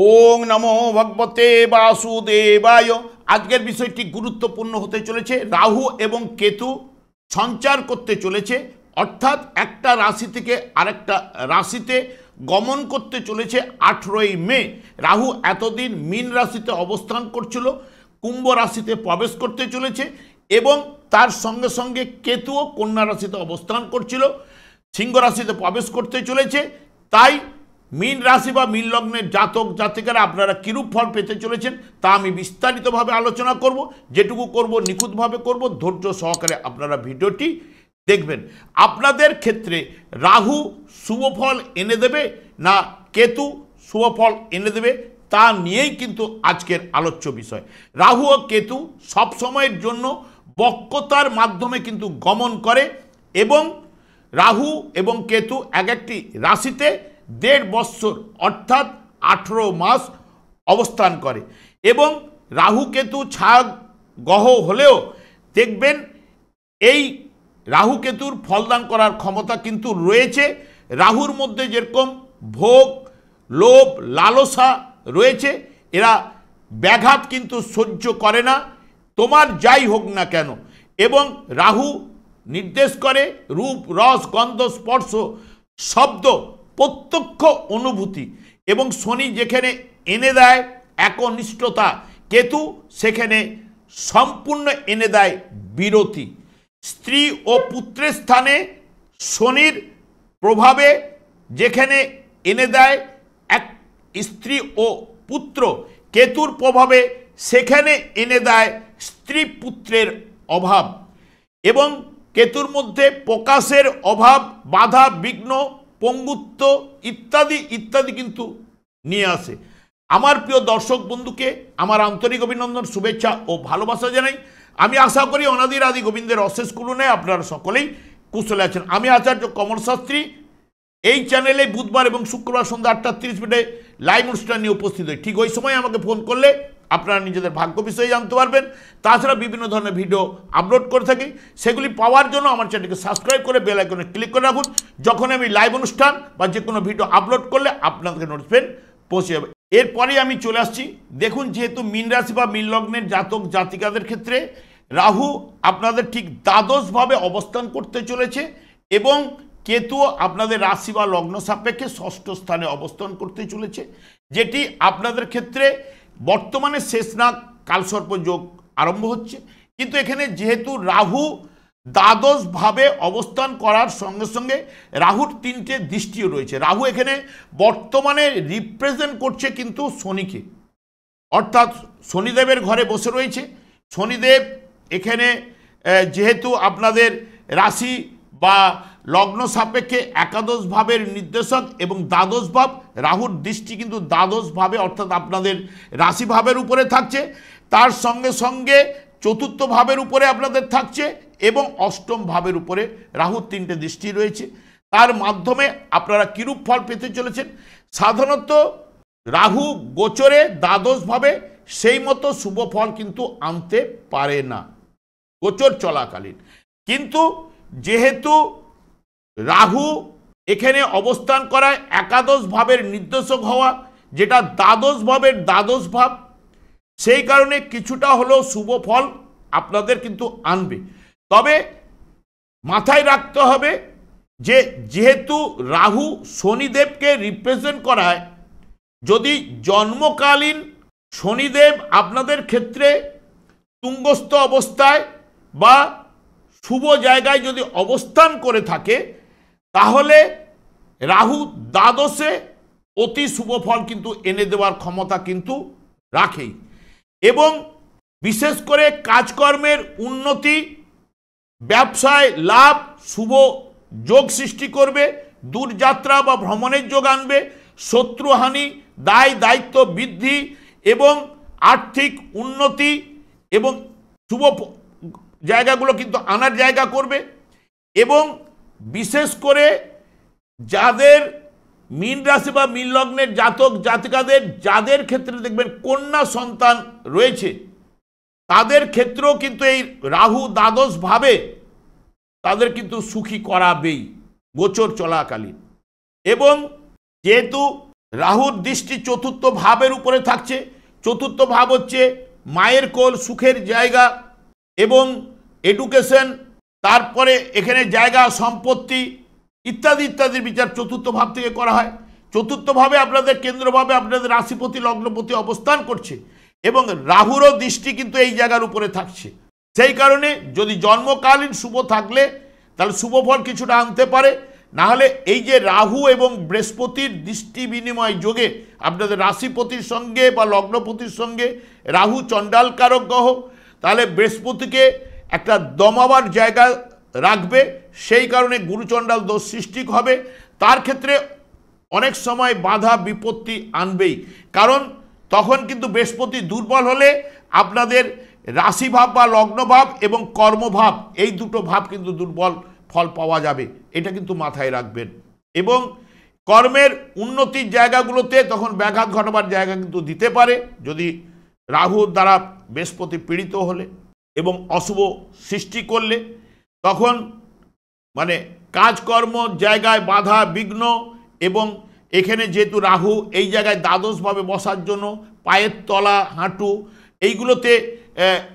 ওং নমো ভগবতে বাসুদেবায়। আজকের বিষয়টি গুরুত্বপূর্ণ হতে চলেছে। রাহু এবং কেতু সঞ্চার করতে চলেছে, অর্থাৎ একটা রাশি থেকে আরেকটা রাশিতে গমন করতে চলেছে 18ই মে। রাহু এতদিন মীন রাশিতে অবস্থান করছিল, কুম্ভ রাশিতে প্রবেশ করতে চলেছে এবং তার সঙ্গে সঙ্গে কেতুও কন্যা রাশিতে অবস্থান করছিল, সিংহ রাশিতে প্রবেশ করতে চলেছে। তাই মীন রাশি বা মীন লগ্নের জাতক জাতিকারা আপনারা কিরূপ ফল পেতে চলেছেন তা আমি বিস্তারিতভাবে আলোচনা করব। যেটুকু করব নিখুঁতভাবে করব, ধৈর্য সহকারে আপনারা ভিডিওটি দেখবেন। আপনাদের ক্ষেত্রে রাহু শুভফল এনে দেবে না কেতু শুভফল এনে দেবে তা নিয়েই কিন্তু আজকের আলোচ্য বিষয়। রাহু ও কেতু সব সময়ের জন্য বক্রতার মাধ্যমে কিন্তু গমন করে এবং রাহু এবং কেতু এক একটি রাশিতে 1.5 বৎসর অর্থাৎ 18 মাস অবস্থান করে এবং রাহু কেতু ছায়া গ্রহ হলেও দেখবেন এই রাহু কেতুর ফলদান করার ক্ষমতা কিন্তু রয়েছে। রাহুর মধ্যে যেরকম ভোগ, লোভ, লালসা রয়েছে, এরা ব্যাঘাত কিন্তু সহ্য করে না, তোমার যাই হোক না কেন। এবং রাহু নির্দেশ করে রূপ, রস, গন্ধ, স্পর্শ, শব্দ, প্রত্যক্ষ অনুভূতি। এবং শনি যেখানে এনে দেয় একনিষ্ঠতা, কেতু সেখানে সম্পূর্ণ এনে দেয় বিরতি। স্ত্রী ও পুত্রের স্থানে শনির প্রভাবে যেখানে এনে দেয় এক স্ত্রী ও পুত্র, কেতুর প্রভাবে সেখানে এনে দেয় স্ত্রী পুত্রের অভাব এবং কেতুর মধ্যে প্রকাশের অভাব, বাধা, বিঘ্ন, পঙ্গুত্ব ইত্যাদি ইত্যাদি কিন্তু নিয়ে আসে। আমার প্রিয় দর্শক বন্ধুকে আমার আন্তরিক অভিনন্দন, শুভেচ্ছা ও ভালোবাসা জানাই। আমি আশা করি অনাদির আদি গোবিন্দের অশেষ করুণায় আপনারা সকলেই কুশলে আছেন। আমি আচার্য কমল শাস্ত্রী এই চ্যানেলে বুধবার এবং শুক্রবার সন্ধ্যা 8:30 লাইভ অনুষ্ঠান নিয়ে উপস্থিত হই। ঠিক ওই সময় আমাকে ফোন করলে আপনারা নিজেদের ভাগ্য বিষয়ে জানতে পারবেন। তাছাড়া বিভিন্ন ধরনের ভিডিও আপলোড করে থাকি, সেগুলি পাওয়ার জন্য আমার চ্যানেলকে সাবস্ক্রাইব করে বেল আইকনে ক্লিক করে রাখুন। যখন আমি লাইভ অনুষ্ঠান বা যে কোনো ভিডিও আপলোড করলে আপনাদের নোটিফিকেশন পৌঁছে যাবে। এরপরেই আমি চলে আসছি। দেখুন, যেহেতু মীন রাশি বা মীন লগ্নের জাতক জাতিকাদের ক্ষেত্রে রাহু আপনাদের ঠিক দ্বাদশভাবে অবস্থান করতে চলেছে এবং কেতু আপনাদের রাশি বা লগ্ন সাপেক্ষে ষষ্ঠ স্থানে অবস্থান করতে চলেছে, যেটি আপনাদের ক্ষেত্রে বর্তমানে শেষনাগ কালসর্প যোগ আরম্ভ হচ্ছে। কিন্তু এখানে যেহেতু রাহু দ্বাদশভাবে অবস্থান করার সঙ্গে সঙ্গে রাহুর 3টে দৃষ্টিও রয়েছে। রাহু এখানে বর্তমানে রিপ্রেজেন্ট করছে কিন্তু শনিকে, অর্থাৎ শনিদেবের ঘরে বসে রয়েছে। শনিদেব এখানে যেহেতু আপনাদের রাশি বা লগ্ন সাপেক্ষে একাদশ ভাবের নির্দেশক এবং দ্বাদশ ভাব, রাহুর দৃষ্টি কিন্তু দ্বাদশ ভাবে অর্থাৎ আপনাদের রাশি ভাবের উপরে থাকছে, তার সঙ্গে সঙ্গে চতুর্থ ভাবের উপরে আপনাদের থাকছে এবং অষ্টম ভাবের উপরে রাহুর 3টে দৃষ্টি রয়েছে। তার মাধ্যমে আপনারা কিরূপ ফল পেতে চলেছেন? সাধারণত রাহু গোচরে দ্বাদশভাবে সেই মতো শুভ ফল কিন্তু আনতে পারে না গোচর চলাকালীন। কিন্তু যেহেতু রাহু এখানে অবস্থান করায় একাদশ ভাবের নির্দেশক হওয়া, যেটা দ্বাদশ ভাবের দ্বাদশ ভাব, সেই কারণে কিছুটা হলেও শুভ ফল আপনাদের কিন্তু আনবে। তবে মাথায় রাখতে হবে যে যেহেতু রাহু শনিদেবকে রিপ্রেজেন্ট করায়, যদি জন্মকালীন শনিদেব আপনাদের ক্ষেত্রে তুঙ্গস্থ অবস্থায় বা শুভ জায়গায় যদি অবস্থান করে থাকে, তাহলে রাহু দ্বাদশে অতি শুভ ফল কিন্তু এনে দেওয়ার ক্ষমতা কিন্তু রাখেই এবং বিশেষ করে কাজকর্মের উন্নতি, ব্যবসায় লাভ, শুভ যোগ সৃষ্টি করবে, দূরযাত্রা বা ভ্রমণের যোগ আনবে, শত্রুহানি, দায় দায়িত্ব বৃদ্ধি এবং আর্থিক উন্নতি এবং শুভ জায়গাগুলো কিন্তু আনার জায়গা করবে। এবং বিশেষ করে যাদের মীন রাশি বা মীন লগ্নের জাতক জাতিকাদের যাদের ক্ষেত্রে দেখবেন কন্যা সন্তান রয়েছে, তাদের ক্ষেত্রেও কিন্তু এই রাহু দ্বাদশ ভাবে তাদের কিন্তু সুখী করাবেই গোচর চলাকালীন। এবং যেহেতু রাহুর দৃষ্টি চতুর্থ ভাবের উপরে থাকছে। চতুর্থ ভাব হচ্ছে মায়ের কোল, সুখের জায়গা এবং এডুকেশন, তারপরে এখানে জায়গা, সম্পত্তি ইত্যাদি ইত্যাদির বিচার চতুর্থ ভাব থেকে করা হয়। চতুর্থ ভাবে আপনাদের কেন্দ্রভাবে আপনাদের রাশিপতি লগ্নপতি অবস্থান করছে এবং রাহুরও দৃষ্টি কিন্তু এই জায়গার উপরে থাকছে। সেই কারণে যদি জন্মকালীন শুভ থাকলে তাহলে শুভ ফল কিছুটা আনতে পারে, না হলে এই যে রাহু এবং বৃহস্পতির দৃষ্টি বিনিময় যোগে আপনাদের রাশিপতির সঙ্গে বা লগ্নপতির সঙ্গে রাহু চণ্ডালকারক গ্রহ, তাহলে বৃহস্পতিকে একটা দমাবার জায়গা রাখবে, সেই কারণে গুরুচণ্ডাল দোষ সৃষ্টি হবে। তার ক্ষেত্রে অনেক সময় বাধা বিপত্তি আনবেই, কারণ তখন কিন্তু বৃহস্পতি দুর্বল হলে আপনাদের রাশিভাব বা লগ্নভাব এবং কর্মভাব এই দুটো ভাব কিন্তু দুর্বল ফল পাওয়া যাবে, এটা কিন্তু মাথায় রাখবেন। এবং কর্মের উন্নতির জায়গাগুলোতে তখন ব্যাঘাত ঘটাবার জায়গা কিন্তু দিতে পারে যদি রাহুর দ্বারা বৃহস্পতি পীড়িত হলে এবং অশুভ সৃষ্টি করলে। তখন মানে কাজকর্ম জায়গায় বাধা বিঘ্ন, এবং এখানে যেহেতু রাহু এই জায়গায় দ্বাদশভাবে বসার জন্য পায়ের তলা, হাঁটু এইগুলোতে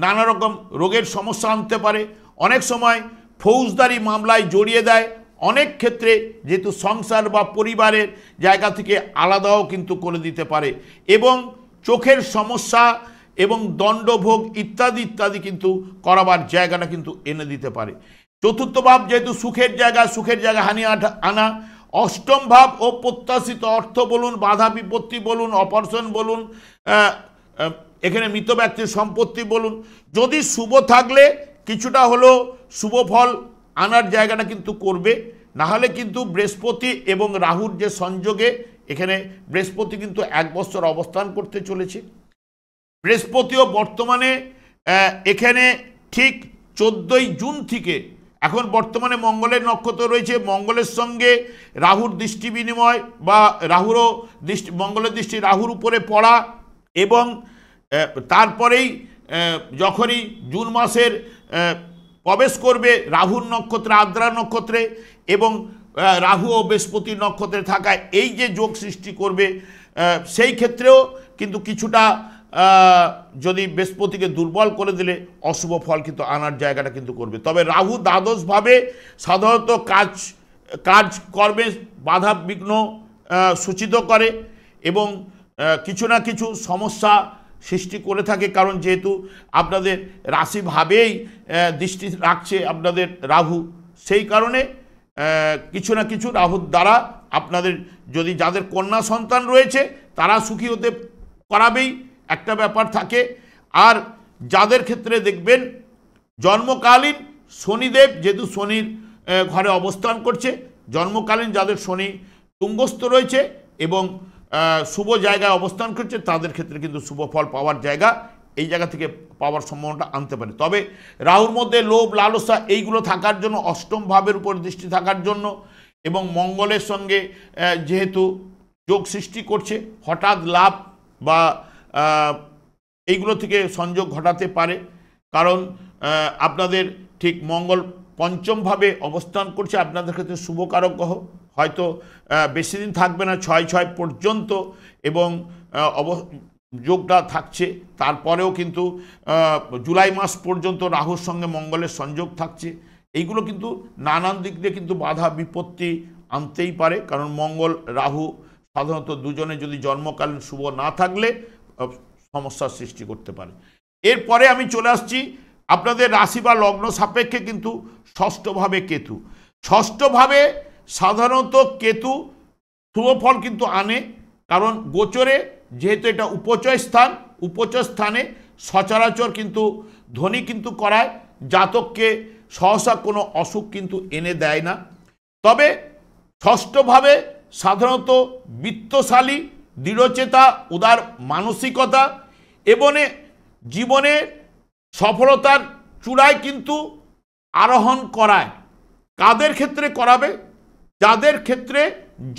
নানা রকম রোগের সমস্যা আনতে পারে। অনেক সময় ফৌজদারি মামলায় জড়িয়ে দেয়, অনেক ক্ষেত্রে যেহেতু সংসার বা পরিবারের জায়গা থেকে আলাদাও কিন্তু করে দিতে পারে, এবং চোখের সমস্যা এবং দণ্ডভোগ ইত্যাদি ইত্যাদি কিন্তু করাবার জায়গাটা কিন্তু এনে দিতে পারে। চতুর্থ ভাব যেহেতু সুখের জায়গা হানি আনা, অষ্টম ভাব ও প্রত্যাশিত অর্থ বলুন, বাধা বিপত্তি বলুন, অপারেশন বলুন, এখানে মৃত ব্যক্তির সম্পত্তি বলুন, যদি শুভ থাকলে কিছুটা হলেও শুভ ফল আনার জায়গাটা কিন্তু করবে। না হলে কিন্তু বৃহস্পতি এবং রাহুর যে সংযোগে, এখানে বৃহস্পতি কিন্তু 1 বছর অবস্থান করতে চলেছে। বৃহস্পতিও বর্তমানে এখানে ঠিক 14ই জুন থেকে, এখন বর্তমানে মঙ্গলের নক্ষত্র রয়েছে, মঙ্গলের সঙ্গে রাহুর দৃষ্টি বিনিময় বা রাহুরও দৃষ্টি, মঙ্গলের দৃষ্টি রাহুর উপরে পড়া, এবং তারপরেই যখনই জুন মাসের প্রবেশ করবে রাহুর নক্ষত্রে, আদ্রা নক্ষত্রে, এবং রাহু ও বৃহস্পতি নক্ষত্রে থাকায় এই যে যোগ সৃষ্টি করবে, সেই ক্ষেত্রেও কিন্তু কিছুটা যদি বৃহস্পতিকে দুর্বল করে দিলে অশুভ ফল কিন্তু আনার জায়গাটা কিন্তু করবে। তবে রাহু দ্বাদশভাবে সাধারণত কাজকর্মে বাধা বিঘ্ন সূচিত করে এবং কিছু না কিছু সমস্যা সৃষ্টি করে থাকে, কারণ যেহেতু আপনাদের রাশিভাবেই দৃষ্টি রাখছে আপনাদের রাহু, সেই কারণে কিছু না কিছু রাহুর দ্বারা আপনাদের যদি যাদের কন্যা সন্তান রয়েছে তারা সুখী হতে করাবেই একটা ব্যাপার থাকে। আর যাদের ক্ষেত্রে দেখবেন জন্মকালীন শনিদেব যেহেতু শনির ঘরে অবস্থান করছে, জন্মকালীন যাদের শনি তুঙ্গস্থ রয়েছে এবং শুভ জায়গায় অবস্থান করছে, তাদের ক্ষেত্রে কিন্তু শুভ ফল পাওয়ার জায়গা এই জায়গা থেকে পাওয়ার সম্ভাবনাটা আনতে পারে। তবে রাহুর মধ্যে লোভ লালসা এইগুলো থাকার জন্য, অষ্টম ভাবের উপর দৃষ্টি থাকার জন্য এবং মঙ্গলের সঙ্গে যেহেতু যোগ সৃষ্টি করছে, হঠাৎ লাভ বা এইগুলো থেকে সংযোগ ঘটাতে পারে। কারণ আপনাদের ঠিক মঙ্গল পঞ্চমভাবে অবস্থান করছে, আপনাদের ক্ষেত্রে শুভকারক গ্রহ, হয়তো বেশি দিন থাকবে না, 6 পর্যন্ত, এবং যোগটা থাকছে। তারপরেও কিন্তু জুলাই মাস পর্যন্ত রাহুর সঙ্গে মঙ্গলের সংযোগ থাকছে। এইগুলো কিন্তু নানান দিক দিয়ে কিন্তু বাধা বিপত্তি আনতেই পারে, কারণ মঙ্গল রাহু সাধারণত দুজনে যদি জন্মকালীন শুভ না থাকলে সমস্যার সৃষ্টি করতে পারে। এরপরে আমি চলে আসছি আপনাদের রাশি বা লগ্ন সাপেক্ষে কিন্তু ষষ্ঠভাবে কেতু। ষষ্ঠভাবে সাধারণত কেতু শুভ ফল কিন্তু আনে, কারণ গোচরে যেহেতু এটা উপচয় স্থান, উপচয় স্থানে সচরাচর কিন্তু ধনী কিন্তু করায়, জাতককে সহসা কোনো অসুখ কিন্তু এনে দেয় না। তবে ষষ্ঠভাবে সাধারণত বিত্তশালী, দৃঢ়চেতা, উদার মানসিকতা এবং জীবনের সফলতার চূড়ায় কিন্তু আরোহণ করায়। কাদের ক্ষেত্রে করাবে? যাদের ক্ষেত্রে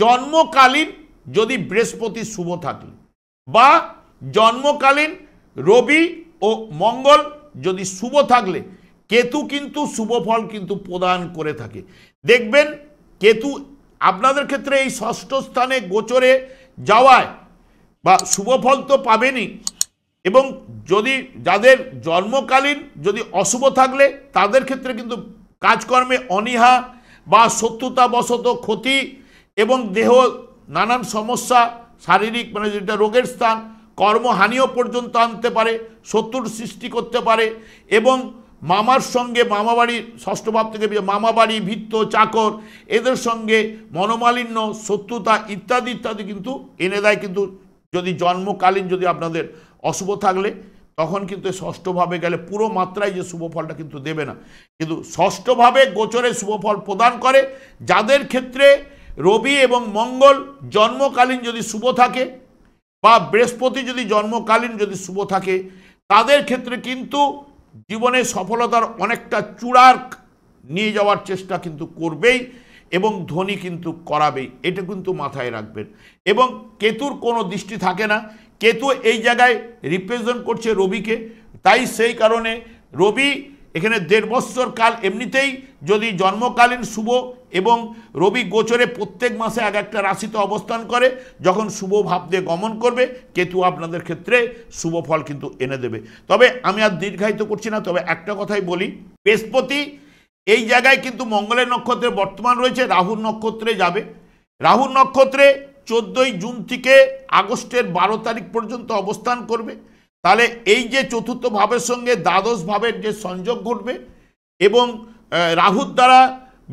জন্মকালীন যদি বৃহস্পতি শুভ থাকে বা জন্মকালীন রবি ও মঙ্গল যদি শুভ থাকলে কেতু কিন্তু শুভ ফল কিন্তু প্রদান করে থাকে। দেখবেন কেতু আপনাদের ক্ষেত্রে এই ষষ্ঠ স্থানে গোচরে যাওয়ায় বা শুভ ফল তো পাবেনই, এবং যদি যাদের জন্মকালীন যদি অশুভ থাকলে তাদের ক্ষেত্রে কিন্তু কাজকর্মে অনীহা বা শত্রুতাবশত ক্ষতি এবং দেহ নানান সমস্যা, শারীরিক মানে যেটা রোগের স্থান, কর্মহানিও পর্যন্ত আনতে পারে, শত্রুর সৃষ্টি করতে পারে, এবং মামার সঙ্গে মামাবাড়ির ষষ্ঠ ভাব থেকে মামাবাড়ি, ভিত্ত, চাকর এদের সঙ্গে মনোমালিন্য, শত্রুতা ইত্যাদি ইত্যাদি কিন্তু এনে দেয়। কিন্তু যদি জন্মকালীন যদি আপনাদের অশুভ থাকলে তখন কিন্তু ষষ্ঠভাবে গেলে পুরো মাত্রায় যে শুভ ফলটা কিন্তু দেবে না, কিন্তু ষষ্ঠভাবে গোচরে শুভ ফল প্রদান করে। যাদের ক্ষেত্রে রবি এবং মঙ্গল জন্মকালীন যদি শুভ থাকে বা বৃহস্পতি যদি জন্মকালীন যদি শুভ থাকে, তাদের ক্ষেত্রে কিন্তু জীবনে সফলতার অনেকটা চূড়ার নিয়ে যাওয়ার চেষ্টা কিন্তু করবেই এবং ধনী কিন্তু করাবেই, এটা কিন্তু মাথায় রাখবেন। এবং কেতুর কোনো দৃষ্টি থাকে না, কেতু এই জায়গায় রিপ্রেজেন্ট করছে রবিকে, তাই সেই কারণে রবি এখানে 1.5 বৎসর কাল এমনিতেই যদি জন্মকালীন শুভ, এবং রবি গোচরে প্রত্যেক মাসে এক একটা রাশিতে অবস্থান করে, যখন শুভ ভাব দিয়ে গমন করবে কেতু আপনাদের ক্ষেত্রে শুভ ফল কিন্তু এনে দেবে। তবে আমি আর দীর্ঘায়িত করছি না, তবে একটা কথাই বলি, বৃহস্পতি এই জায়গায় কিন্তু মঙ্গলের নক্ষত্রে বর্তমান রয়েছে, রাহুর নক্ষত্রে যাবে। রাহুর নক্ষত্রে 14ই জুন থেকে আগস্টের 12 তারিখ পর্যন্ত অবস্থান করবে। তাহলে এই যে চতুর্থ ভাবের সঙ্গে দ্বাদশ ভাবের যে সংযোগ ঘটবে, এবং রাহুর দ্বারা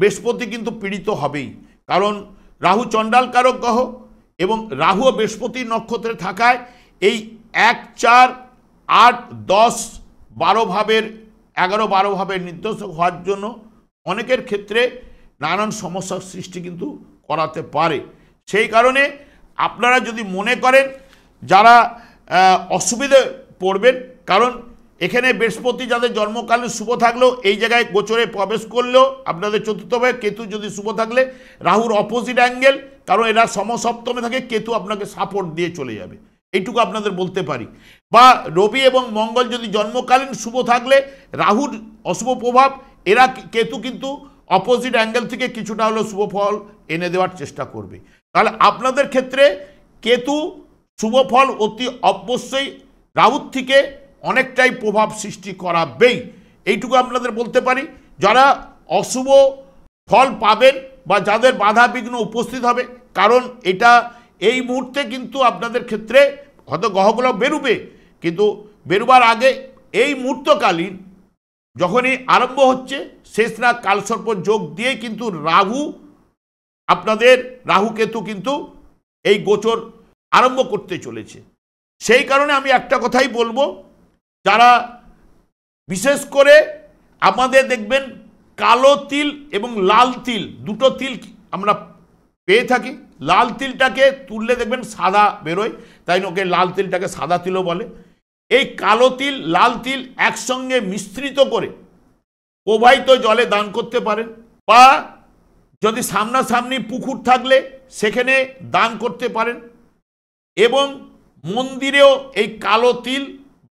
বৃহস্পতি কিন্তু পীড়িত হবেই, কারণ রাহু চণ্ডাল কারক গ্রহ, এবং রাহু ও বৃহস্পতির নক্ষত্রে থাকায় এই 1, 4, 8, 10, 12 ভাবের 11-12 ভাবের নির্দেশক হওয়ার জন্য অনেকের ক্ষেত্রে নানান সমস্যার সৃষ্টি কিন্তু করাতে পারে। সেই কারণে আপনারা যদি মনে করেন যারা অসুবিধে পড়বেন, কারণ এখানে বৃহস্পতি যাদের জন্মকালীন শুভ থাকলেও এই জায়গায় গোচরে প্রবেশ করলেও আপনাদের চতুর্থভাবে কেতু যদি শুভ থাকলে রাহুর অপোজিট অ্যাঙ্গেল, কারণ এরা সমসপ্তমে থাকে, কেতু আপনাকে সাপোর্ট দিয়ে চলে যাবে, এইটুকু আপনাদের বলতে পারি। বা রবি এবং মঙ্গল যদি জন্মকালীন শুভ থাকলে রাহুর অশুভ প্রভাব, এরা কেতু কিন্তু অপোজিট অ্যাঙ্গেল থেকে কিছুটা হলেও শুভ ফল এনে দেওয়ার চেষ্টা করবে। তাহলে আপনাদের ক্ষেত্রে কেতু শুভ ফল অতি অবশ্যই রাহুর থেকে অনেকটাই প্রভাব সৃষ্টি করাবেই, এইটুকু আপনাদের বলতে পারি। যারা অশুভ ফল পাবেন বা যাদের বাধা বিঘ্ন উপস্থিত হবে, কারণ এটা এই মুহূর্তে কিন্তু আপনাদের ক্ষেত্রে হয়তো গ্রহগুলো বেরোবে, কিন্তু বেরোবার আগে এই মুহূর্তকালীন যখনই আরম্ভ হচ্ছে, শেষ না কালসর্প যোগ দিয়ে কিন্তু রাহু কেতু কিন্তু এই গোচর আরম্ভ করতে চলেছে। সেই কারণে আমি একটা কথাই বলবো, যারা বিশেষ করে আমাদের দেখবেন কালো তিল এবং লাল তিল, দুটো তিল আমরা পেয়ে থাকি। লাল তিলটাকে তুললে দেখবেন সাদা বেরোয়, তাই ওকে লাল তিলটাকে সাদা তিলও বলে। এই কালো তিল লাল তিল একসঙ্গে মিশ্রিত করে প্রবাহিত জলে দান করতে পারেন, বা যদি সামনাসামনি পুকুর থাকলে সেখানে দান করতে পারেন, এবং মন্দিরেও এই কালো তিল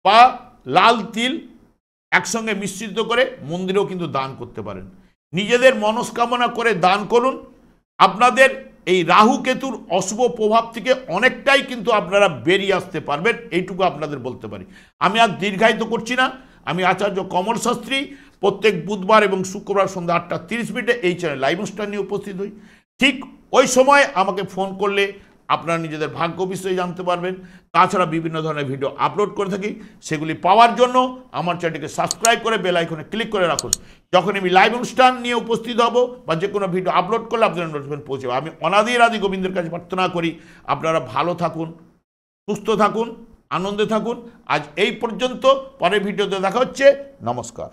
বা লাল তিল একসঙ্গে মিশ্রিত করে মন্দিরেও কিন্তু দান করতে পারেন। নিজেদের মনস্কামনা করে দান করুন, আপনাদের এই রাহু কেতুর অশুভ প্রভাব থেকে অনেকটাই কিন্তু আপনারা বেরিয়ে আসতে পারবেন, এইটুকু আপনাদের বলতে পারি। আমি আর দীর্ঘায়িত করছি না। আমি আচার্য কমল শাস্ত্রী, প্রত্যেক বুধবার এবং শুক্রবার সন্ধ্যা 8:30 এই চ্যানেল লাইভ অনুষ্ঠান নিয়ে উপস্থিত হই। ঠিক ওই সময় আমাকে ফোন করলে আপনারা নিজেদের ভাগ্য বিষয়ে জানতে পারবেন। তাছাড়া বিভিন্ন ধরনের ভিডিও আপলোড করে থাকি, সেগুলি পাওয়ার জন্য আমার চ্যানেলটিকে সাবস্ক্রাইব করে বেল আইকনে ক্লিক করে রাখুন। যখন আমি লাইভ অনুষ্ঠান নিয়ে উপস্থিত হব বা যে কোনো ভিডিও আপলোড করলে আপনাদের নোটিফিকেশন পৌঁছে যাবে। আমি অনাদির আদি গোবিন্দের কাছে প্রার্থনা করি আপনারা ভালো থাকুন, সুস্থ থাকুন, আনন্দে থাকুন। আজ এই পর্যন্ত, পরের ভিডিওতে দেখা হচ্ছে। নমস্কার।